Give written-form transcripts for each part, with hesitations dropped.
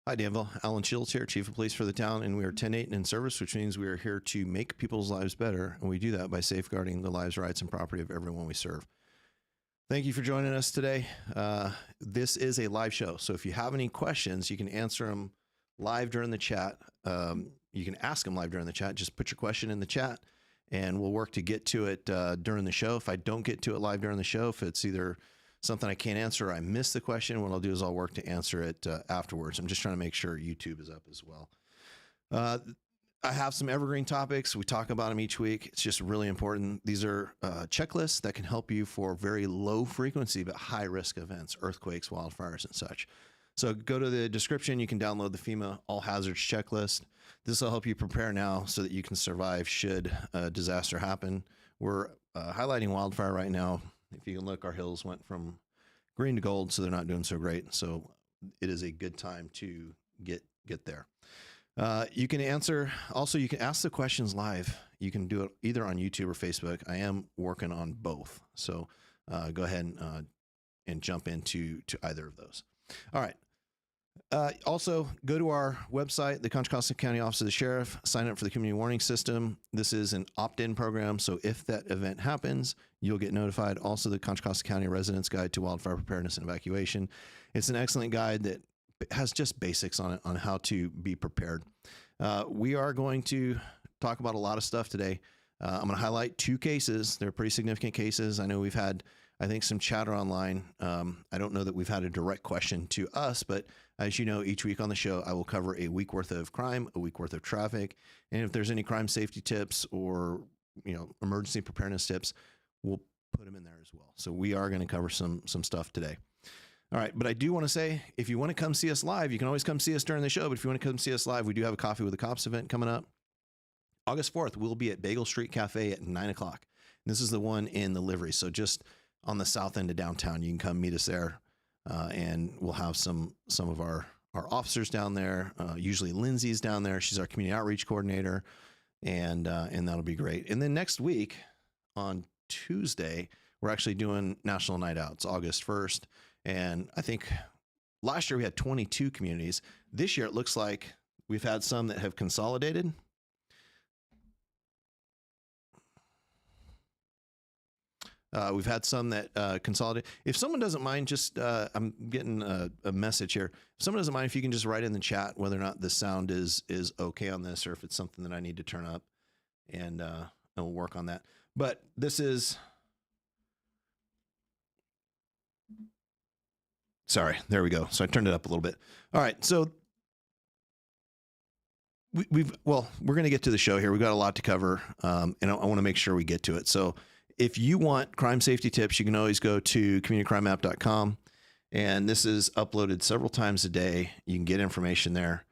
Hi, Danville. Alan Shields here, Chief of Police for the town, and we are 10-8 and in service, which means we are here to make people's lives better, and we do that by safeguarding the lives, rights, and property of everyone we serve. Thank you for joining us today. This is a live show, so if you have any questions, you can answer them live during the chat. You can ask them live during the chat. Just put your question in the chat, and we'll work to get to it during the show. If I don't get to it live during the show, if it's either something I can't answer or I missed the question, what I'll do is I'll work to answer it afterwards. I'm just trying to make sure YouTube is up as well. I have some evergreen topics. We talk about them each week. It's just really important. These are checklists that can help you for very low frequency but high risk events, earthquakes, wildfires, and such. So go to the description. You can download the FEMA all hazards checklist. This will help you prepare now so that you can survive should a disaster happen. We're highlighting wildfire right now. If you can look, our hills went from green to gold, so they're not doing so great. So it is a good time to get there. You can answer, also you can ask the questions live. You can do it either on YouTube or Facebook. I am working on both. So go ahead and jump into either of those. All right. Also, go to our website, the Contra Costa County Office of the Sheriff, sign up for the community warning system. This is an opt-in program, so if that event happens, you'll get notified. Also, the Contra Costa County Residents Guide to Wildfire Preparedness and Evacuation. It's an excellent guide that has just basics on it, on how to be prepared. We are going to talk about a lot of stuff today. I'm going to highlight two cases. They're pretty significant cases. I know we've had, I think, some chatter online. I don't know that we've had a direct question to us, but as you know, each week on the show, I will cover a week worth of crime, a week worth of traffic. And if there's any crime safety tips or, emergency preparedness tips, we'll put them in there as well. So we are going to cover some stuff today. All right. But I do want to say, if you want to come see us live, you can always come see us during the show. But if you want to come see us live, we do have a Coffee with the Cops event coming up. August 4th, we'll be at Bagel Street Cafe at 9 o'clock. This is the one in the Livery. So just on the south end of downtown, you can come meet us there. And we'll have some of our officers down there. Usually Lindsay's down there. She's our community outreach coordinator, and that'll be great. And then next week on Tuesday, we're actually doing National Night Out. It's August 1st. And I think last year we had 22 communities. This year it looks like we've had some that have consolidated. We've had some that consolidate. If someone doesn't mind, just I'm getting a message here. If someone doesn't mind, if you can just write in the chat whether or not the sound is okay on this, or if it's something that I need to turn up, and we'll work on that. But this is, sorry, there we go. So I turned it up a little bit. All right, so we're going to get to the show here. We've got a lot to cover, and I want to make sure we get to it. So if you want crime safety tips, you can always go to communitycrimemap.com, and this is uploaded several times a day. You can get information there.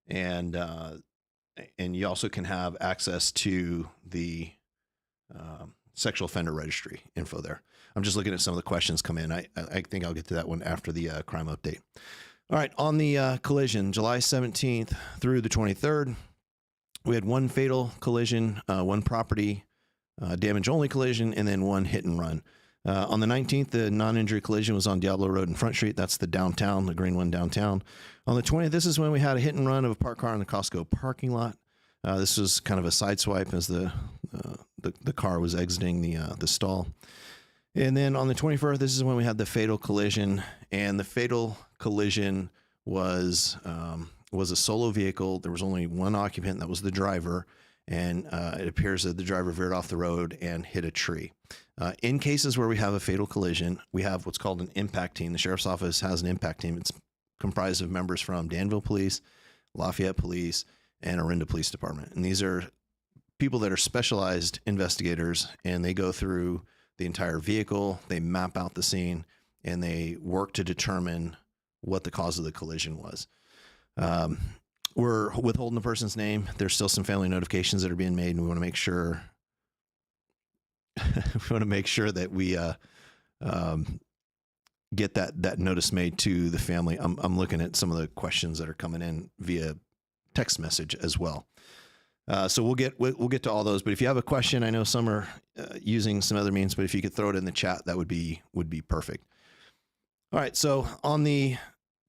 And you also can have access to the sexual offender registry info there. I'm just looking at some of the questions come in. I think I'll get to that one after the crime update. All right. On the collision, July 17th through the 23rd, we had one fatal collision, one property damage only collision, and then one hit and run. On the 19th, the non-injury collision was on Diablo Road and Front Street. That's the downtown, the green one downtown. On the 20th, this is when we had a hit and run of a parked car in the Costco parking lot. This was kind of a side swipe as the car was exiting the stall. And then on the 21st, this is when we had the fatal collision, and the fatal collision was a solo vehicle. There was only one occupant, that was the driver, and it appears that the driver veered off the road and hit a tree. In cases where we have a fatal collision, we have what's called an impact team. The sheriff's office has an impact team. It's comprised of members from Danville Police, Lafayette Police, and Orinda Police Department. And these are people that are specialized investigators, and they go through the entire vehicle, they map out the scene, and they work to determine what the cause of the collision was. We're withholding the person's name. There's still some family notifications that are being made, and we want to make sure that we get that notice made to the family. I'm looking at some of the questions that are coming in via text message as well. So we'll get to all those. But if you have a question, I know some are using some other means, but if you could throw it in the chat, that would be perfect. All right. So on the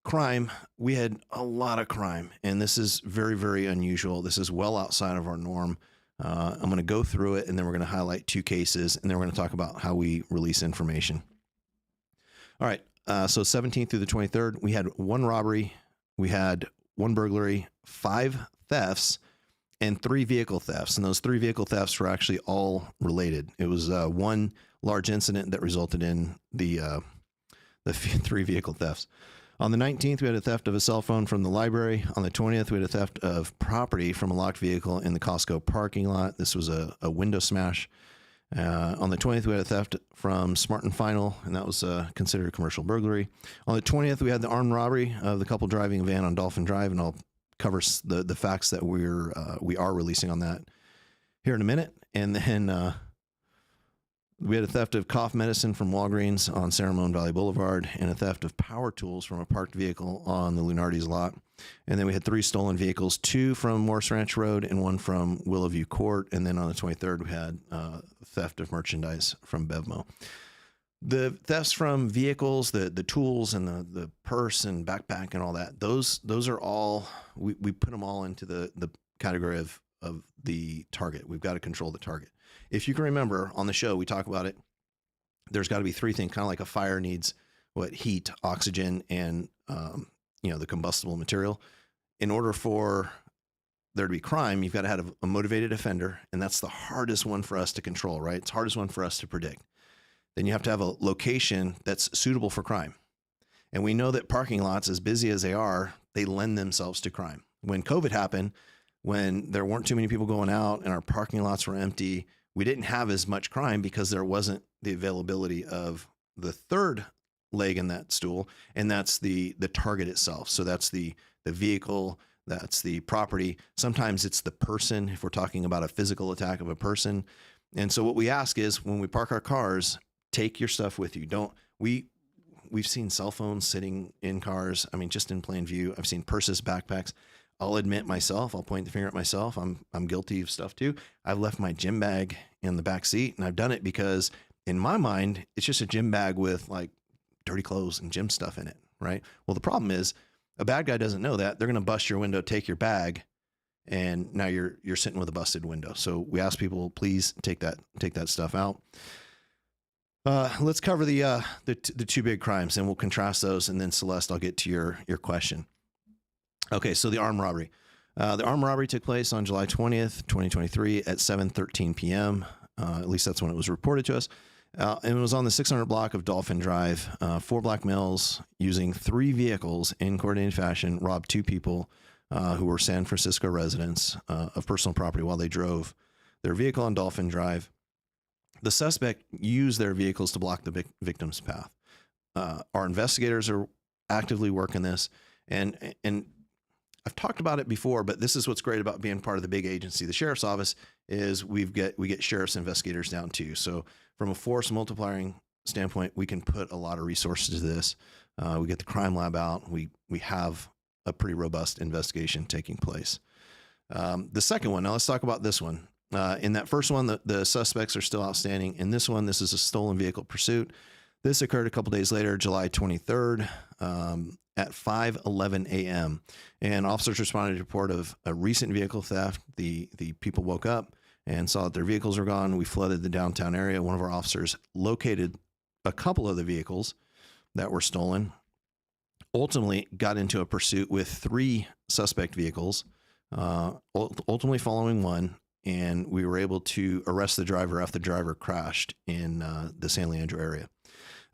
crime, we had a lot of crime, and this is very, very unusual. This is well outside of our norm. I'm going to go through it, and then we're going to highlight 2 cases, and then we're going to talk about how we release information. All right. So 17th through the 23rd, we had 1 robbery, we had 1 burglary, 5 thefts, and 3 vehicle thefts. And those 3 vehicle thefts were actually all related. It was 1 large incident that resulted in the 3 vehicle thefts. On the 19th, we had a theft of a cell phone from the library. On the 20th, we had a theft of property from a locked vehicle in the Costco parking lot. This was a window smash. On the 20th, we had a theft from Smart and Final, and that was considered a commercial burglary. On the 20th, we had the armed robbery of the couple driving a van on Dolphin Drive, and I'll cover the facts that we are releasing on that here in a minute. And then we had a theft of cough medicine from Walgreens on San Ramon Valley Boulevard, and a theft of power tools from a parked vehicle on the Lunardi's lot. And then we had 3 stolen vehicles, 2 from Morris Ranch Road and 1 from Willowview Court. And then on the 23rd, we had theft of merchandise from Bevmo. The thefts from vehicles, the tools and the purse and backpack and all that, those are all, we put them all into the category of the target. We've got to control the target. If you can remember on the show, we talk about it. There's got to be 3 things, kind of like a fire needs heat, oxygen, and the combustible material. In order for there to be crime, you've got to have a motivated offender, and that's the hardest one for us to control, right? It's the hardest one for us to predict. Then you have to have a location that's suitable for crime. And we know that parking lots, as busy as they are, they lend themselves to crime. When COVID happened, when there weren't too many people going out and our parking lots were empty, we didn't have as much crime because there wasn't the availability of the third leg in that stool, and that's the target itself. So that's the vehicle, that's the property. Sometimes it's the person, if we're talking about a physical attack of a person. And so what we ask is, when we park our cars, take your stuff with you. We've seen cell phones sitting in cars. I mean, just in plain view. I've seen purses, backpacks. I'll admit myself, I'll point the finger at myself. I'm guilty of stuff too. I've left my gym bag in the back seat, and I've done it because in my mind, it's just a gym bag with like dirty clothes and gym stuff in it, right? Well, the problem is a bad guy doesn't know that. They're going to bust your window, take your bag, and now you're sitting with a busted window. So we ask people, please take that stuff out. Let's cover the 2 big crimes, and we'll contrast those. And then Celeste, I'll get to your question. Okay, so the armed robbery. The armed robbery took place on July 20th, 2023 at 7:13 p.m. At least that's when it was reported to us. And it was on the 600 block of Dolphin Drive. 4 black males using 3 vehicles in coordinated fashion robbed 2 people who were San Francisco residents of personal property while they drove their vehicle on Dolphin Drive. The suspect used their vehicles to block the victim's path. Our investigators are actively working this, and I've talked about it before, but this is what's great about being part of the big agency. The sheriff's office is we get sheriff's investigators down too. So from a force multiplying standpoint, we can put a lot of resources to this. We get the crime lab out. We have a pretty robust investigation taking place. The second one, now let's talk about this one. In that first one, the suspects are still outstanding. In this one, this is a stolen vehicle pursuit. This occurred a couple days later, July 23rd, at 5:11 a.m. And officers responded to a report of a recent vehicle theft. The people woke up and saw that their vehicles were gone. We flooded the downtown area. One of our officers located a couple of the vehicles that were stolen, ultimately got into a pursuit with 3 suspect vehicles, ultimately following one, and we were able to arrest the driver after the driver crashed in the San Leandro area.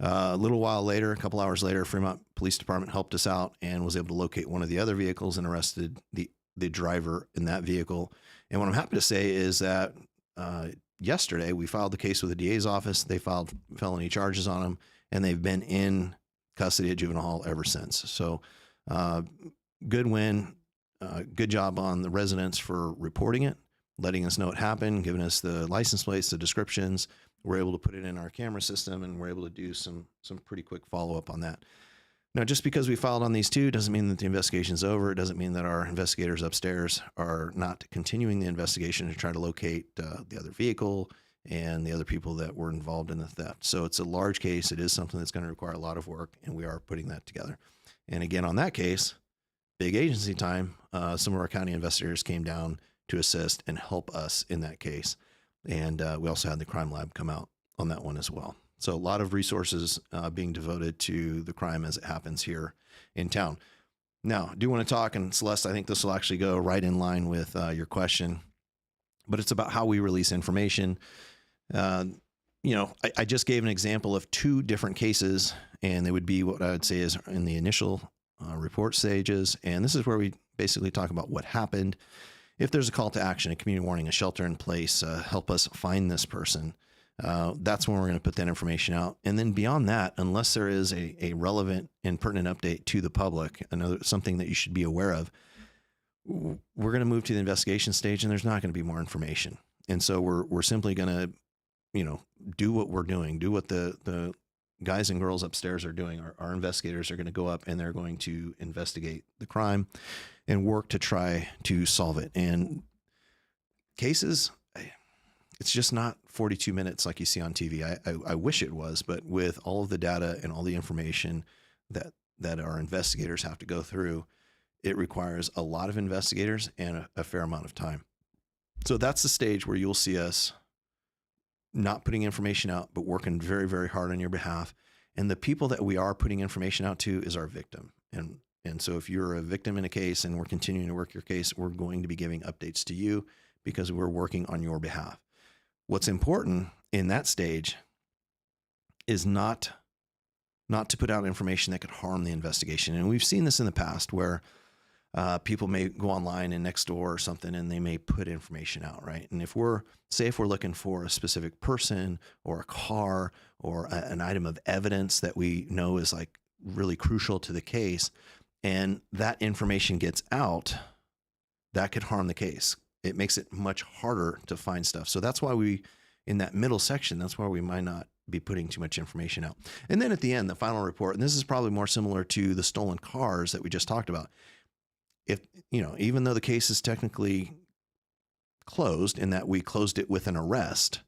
A little while later, a couple hours later, Fremont Police Department helped us out and was able to locate one of the other vehicles and arrested the driver in that vehicle. And what I'm happy to say is that yesterday we filed the case with the DA's office. They filed felony charges on them, and they've been in custody at juvenile hall ever since. So good win. Good job on the residents for reporting it, letting us know it happened, giving us the license plates, the descriptions. We're able to put it in our camera system, and we're able to do some pretty quick follow-up on that. Now, just because we filed on these 2 doesn't mean that the investigation's over. It doesn't mean that our investigators upstairs are not continuing the investigation to try to locate the other vehicle and the other people that were involved in the theft. So it's a large case. It is something that's going to require a lot of work, and we are putting that together. And again, on that case, big agency time, some of our county investigators came down to assist and help us in that case. And we also had the crime lab come out on that one as well. So a lot of resources being devoted to the crime as it happens here in town. Now, I do want to talk, and Celeste, I think this will actually go right in line with your question, but it's about how we release information. I just gave an example of 2 different cases, and they would be what I would say is in the initial report stages. And this is where we basically talk about what happened. If there's a call to action, a community warning, a shelter in place, help us find this person. That's when we're going to put that information out. And then beyond that, unless there is a relevant and pertinent update to the public, something that you should be aware of, we're going to move to the investigation stage, and there's not going to be more information. And so we're simply going to, do what we're doing, do what the guys and girls upstairs are doing. Our investigators are going to go up and they're going to investigate the crime and work to try to solve it. And cases, it's just not 42 minutes like you see on TV. I wish it was, but with all of the data and all the information that our investigators have to go through, it requires a lot of investigators and a fair amount of time. So that's the stage where you'll see us not putting information out, but working very, very hard on your behalf. And the people that we are putting information out to is our victim. And so if you're a victim in a case and we're continuing to work your case, we're going to be giving updates to you because we're working on your behalf. What's important in that stage is not to put out information that could harm the investigation. And we've seen this in the past where people may go online and Nextdoor or something, and they may put information out, right? And if we're looking for a specific person or a car or an item of evidence that we know is like really crucial to the case, and that information gets out, that could harm the case. It makes it much harder to find stuff. So that's why in that middle section, that's why we might not be putting too much information out. And then at the end, the final report, and this is probably more similar to the stolen cars that we just talked about. If, even though the case is technically closed in that we closed it with an arrest,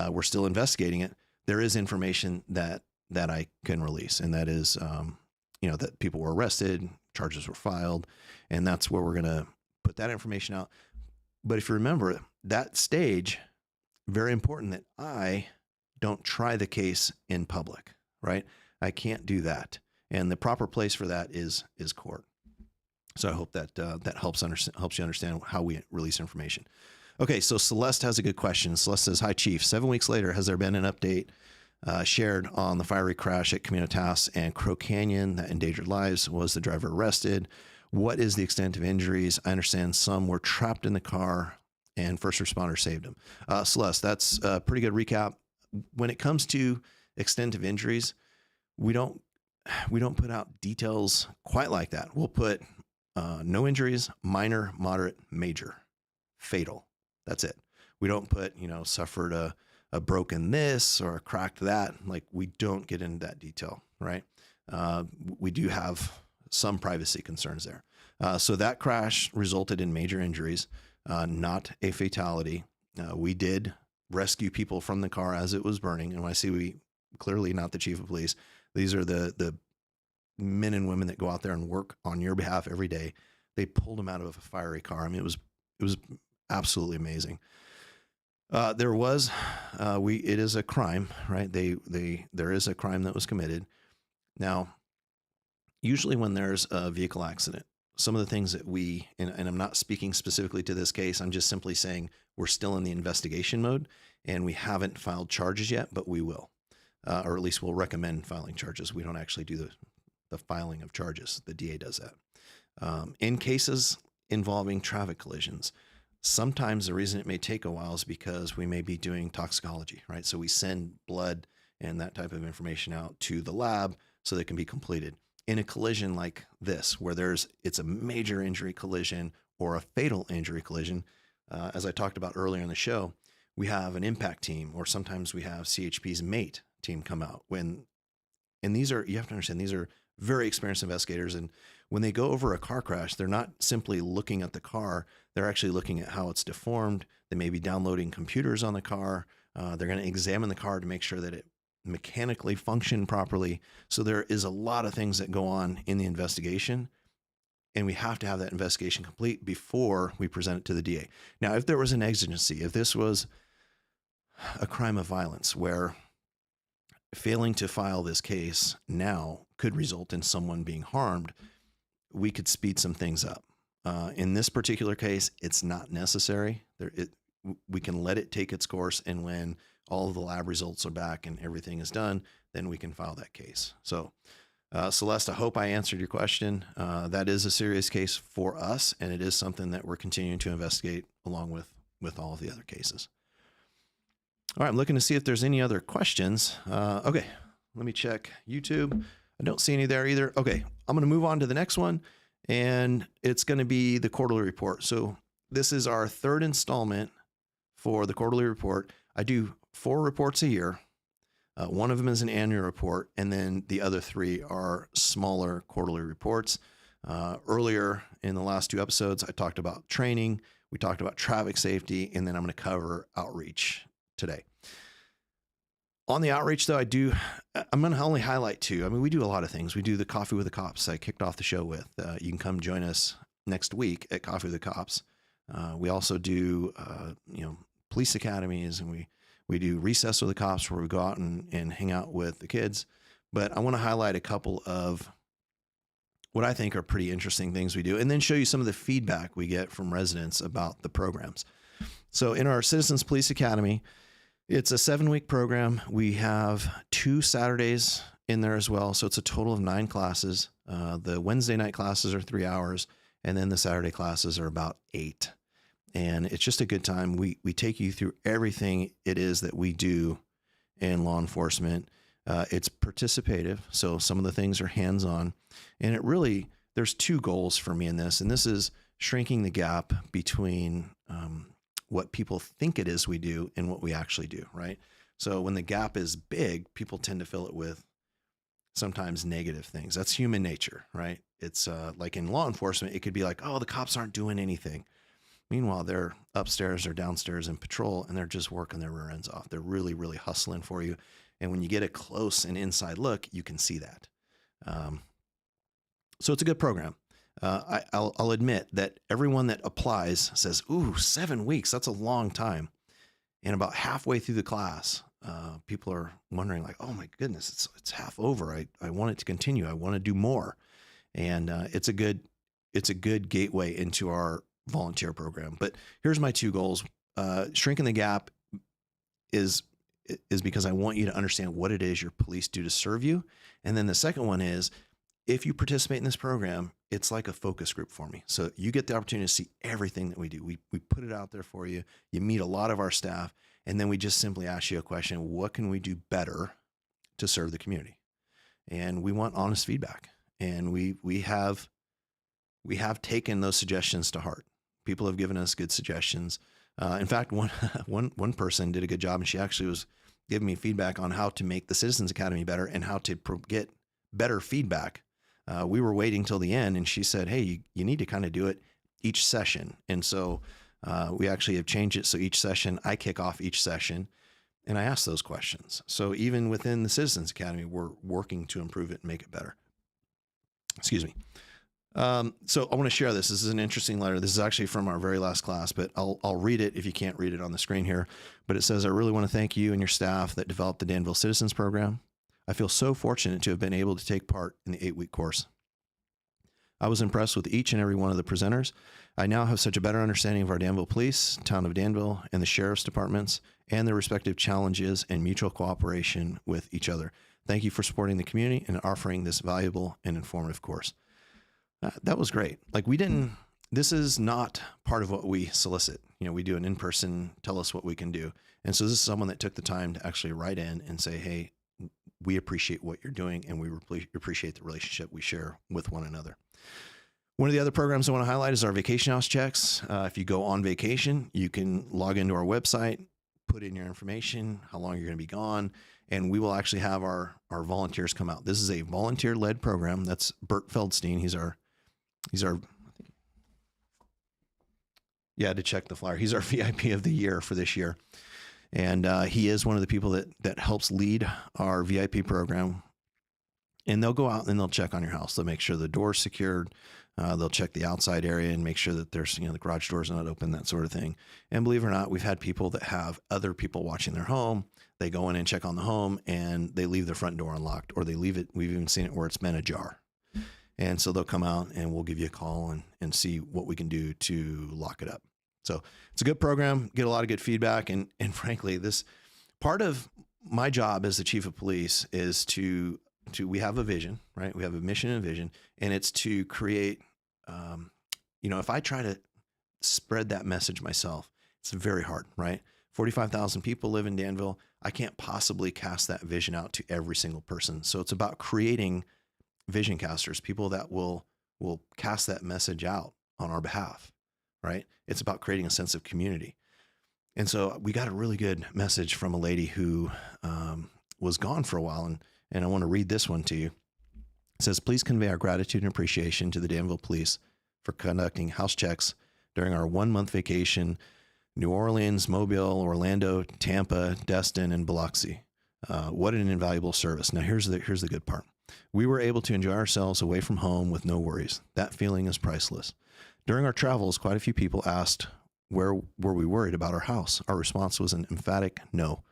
we're still investigating it. There is information that I can release. And that is, that people were arrested, charges were filed, and that's where we're going to put that information out. But if you remember that stage, very important that I don't try the case in public, right? I can't do that. And the proper place for that is court. So I hope that helps you understand how we release information. Okay, so Celeste has a good question. Celeste says, "Hi, Chief. 7 weeks later, has there been an update shared on the fiery crash at Communitas and Crow Canyon that endangered lives? Was the driver arrested? What is the extent of injuries? I understand some were trapped in the car and first responders saved them." Celeste, that's a pretty good recap. When it comes to extent of injuries, we don't put out details quite like that. We'll put no injuries, minor, moderate, major, fatal. That's it. We don't put, suffered a broken this or a cracked that. Like, we don't get into that detail, right? We do have some privacy concerns there. So that crash resulted in major injuries, not a fatality. We did rescue people from the car as it was burning. And when I say we, clearly not the chief of police, these are the men and women that go out there and work on your behalf every day. They pulled them out of a fiery car. I mean, it was absolutely amazing. It is a crime, right? There is a crime that was committed. Now, usually when there's a vehicle accident, some of the things that and I'm not speaking specifically to this case, I'm just simply saying we're still in the investigation mode and we haven't filed charges yet, but we will, or at least we'll recommend filing charges. We don't actually do the filing of charges. The DA does that. In cases involving traffic collisions, sometimes the reason it may take a while is because we may be doing toxicology, right? So we send blood and that type of information out to the lab so they can be completed. In a collision like this, where it's a major injury collision or a fatal injury collision, as I talked about earlier in the show, we have an impact team, or sometimes we have CHP's MATE team come out. And these are, you have to understand, these are very experienced investigators. And when they go over a car crash, they're not simply looking at the car. They're actually looking at how it's deformed. They may be downloading computers on the car. They're going to examine the car to make sure that it mechanically function properly. So there is a lot of things that go on in the investigation, and we have to have that investigation complete before we present it to the DA. Now, if there was an exigency, if this was a crime of violence where failing to file this case now could result in someone being harmed, we could speed some things up. In this particular case, it's not necessary. We can let it take its course, and when all of the lab results are back and everything is done, then we can file that case. So, Celeste, I hope I answered your question. That is a serious case for us, and it is something that we're continuing to investigate along with all of the other cases. All right, I'm looking to see if there's any other questions. Okay, let me check YouTube. I don't see any there either. Okay, I'm going to move on to the next one, and it's going to be the quarterly report. So this is our third installment for the quarterly report. I do 4 reports a year. One of them is an annual report, and then the other 3 are smaller quarterly reports. Earlier in the last 2 episodes, I talked about training, we talked about traffic safety, and then I'm going to cover outreach today. On the outreach, though, I'm going to only highlight 2. I mean, we do a lot of things. We do the Coffee with the Cops I kicked off the show with. You can come join us next week at Coffee with the Cops. We also do, police academies, and we do Recess with the Cops, where we go out and hang out with the kids. But I want to highlight a couple of what I think are pretty interesting things we do, and then show you some of the feedback we get from residents about the programs. So in our Citizens Police Academy, it's a 7-week program. We have 2 Saturdays in there as well. So it's a total of 9 classes. The Wednesday night classes are 3 hours, and then the Saturday classes are about 8. And it's just a good time. We take you through everything it is that we do in law enforcement. It's participative, so some of the things are hands-on. And there's 2 goals for me in this, and this is shrinking the gap between what people think it is we do and what we actually do, right? So when the gap is big, people tend to fill it with sometimes negative things. That's human nature, right? It's like in law enforcement, it could be like, oh, the cops aren't doing anything. Meanwhile, they're upstairs or downstairs in patrol, and they're just working their rear ends off. They're really, really hustling for you. And when you get a close and inside look, you can see that. So it's a good program. I'll admit that everyone that applies says, ooh, 7 weeks, that's a long time. And about halfway through the class, people are wondering like, oh my goodness, it's half over. I want it to continue. I want to do more. And it's a good gateway into our volunteer program. But here's my 2 goals. Shrinking the gap is because I want you to understand what it is your police do to serve you. And then the second one is, if you participate in this program, it's like a focus group for me. So you get the opportunity to see everything that we do. We put it out there for you. You meet a lot of our staff, and then we just simply ask you a question: what can we do better to serve the community? And we want honest feedback. And we have taken those suggestions to heart. People have given us good suggestions. In fact, one person did a good job, and she actually was giving me feedback on how to make the Citizens Academy better and how to get better feedback. We were waiting till the end, and she said, hey, you need to kind of do it each session. And so we actually have changed it. So each session, I kick off each session, and I ask those questions. So even within the Citizens Academy, we're working to improve it and make it better. Excuse me. So I want to share this. This is an interesting letter. This is actually from our very last class, but I'll read it if you can't read it on the screen here. But it says, I really want to thank you and your staff that developed the Danville Citizens Program. I feel so fortunate to have been able to take part in the 8-week course. I was impressed with each and every one of the presenters. I now have such a better understanding of our Danville Police, Town of Danville, and the Sheriff's Departments, and their respective challenges and mutual cooperation with each other. Thank you for supporting the community and offering this valuable and informative course. That was great. Like this is not part of what we solicit. We do an in-person, tell us what we can do. And so this is someone that took the time to actually write in and say, hey, we appreciate what you're doing, and we appreciate the relationship we share with one another. One of the other programs I want to highlight is our vacation house checks. If you go on vacation, you can log into our website, put in your information, how long you're going to be gone, and we will actually have our volunteers come out. This is a volunteer-led program. That's Bert Feldstein. He's our to check the flyer. He's our VIP of the year for this year. And he is one of the people that helps lead our VIP program. And they'll go out and they'll check on your house. They'll make sure the door's secured. They'll check the outside area and make sure that there's, the garage door's not open, that sort of thing. And believe it or not, we've had people that have other people watching their home. They go in and check on the home and they leave their front door unlocked, or they leave it. We've even seen it where it's been ajar. And so they'll come out and we'll give you a call and see what we can do to lock it up. So it's a good program, get a lot of good feedback. And frankly, this part of my job as the chief of police is we have a vision, right? We have a mission and vision, and it's to create, if I try to spread that message myself, it's very hard, right? 45,000 people live in Danville. I can't possibly cast that vision out to every single person. So it's about creating vision casters, people that will cast that message out on our behalf, right? It's about creating a sense of community. And so we got a really good message from a lady who was gone for a while, and I want to read this one to you. It says, please convey our gratitude and appreciation to the Danville Police for conducting house checks during our 1-month vacation, New Orleans, Mobile, Orlando, Tampa, Destin, and Biloxi. What an invaluable service. Now, here's the good part. We were able to enjoy ourselves away from home with no worries. That feeling is priceless. During our travels, quite a few people asked, where were we worried about our house? Our response was an emphatic no.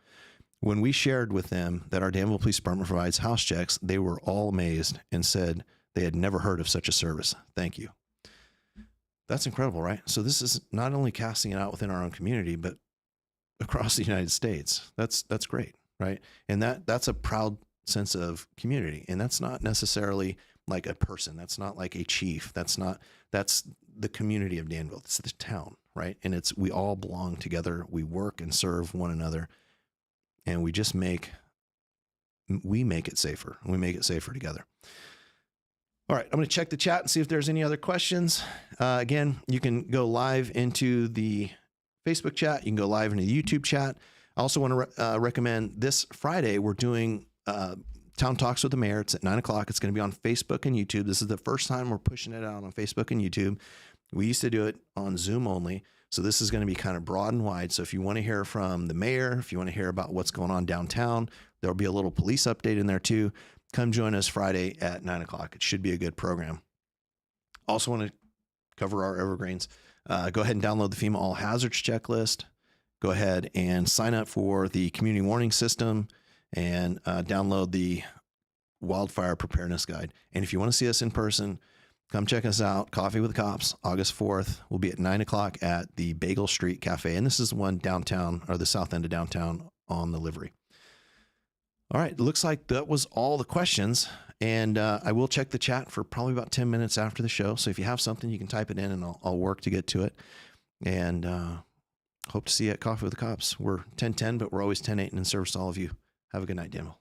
When we shared with them that our Danville Police Department provides house checks, they were all amazed and said they had never heard of such a service. Thank you. That's incredible, right? So this is not only casting it out within our own community, but across the United States. That's great, right? And that's a proud sense of community. And that's not necessarily like a person. That's not like a chief. That's the community of Danville. It's the town, right? And we all belong together. We work and serve one another. And we make it safer. We make it safer together. All right, I'm going to check the chat and see if there's any other questions. Again, you can go live into the Facebook chat. You can go live into the YouTube chat. I also want to recommend this Friday, we're doing Town Talks with the Mayor. It's at 9 o'clock. It's going to be on Facebook and YouTube. This is the first time we're pushing it out on Facebook and YouTube. We used to do it on Zoom only. So this is going to be kind of broad and wide. So if you want to hear from the mayor, if you want to hear about what's going on downtown, there'll be a little police update in there too. Come join us Friday at 9 o'clock. It should be a good program. Also want to cover our evergreens. Go ahead and download the FEMA All Hazards Checklist. Go ahead and sign up for the Community Warning System and download the Wildfire Preparedness Guide. And if you want to see us in person, come check us out. Coffee with the Cops, August 4th. We'll be at 9 o'clock at the Bagel Street Cafe. And this is the one downtown, or the south end of downtown on the Livery. All right. It looks like that was all the questions. And I will check the chat for probably about 10 minutes after the show. So if you have something, you can type it in and I'll work to get to it. And hope to see you at Coffee with the Cops. We're 10-10, but we're always 10-8 and in service to all of you. Have a good night, Danville.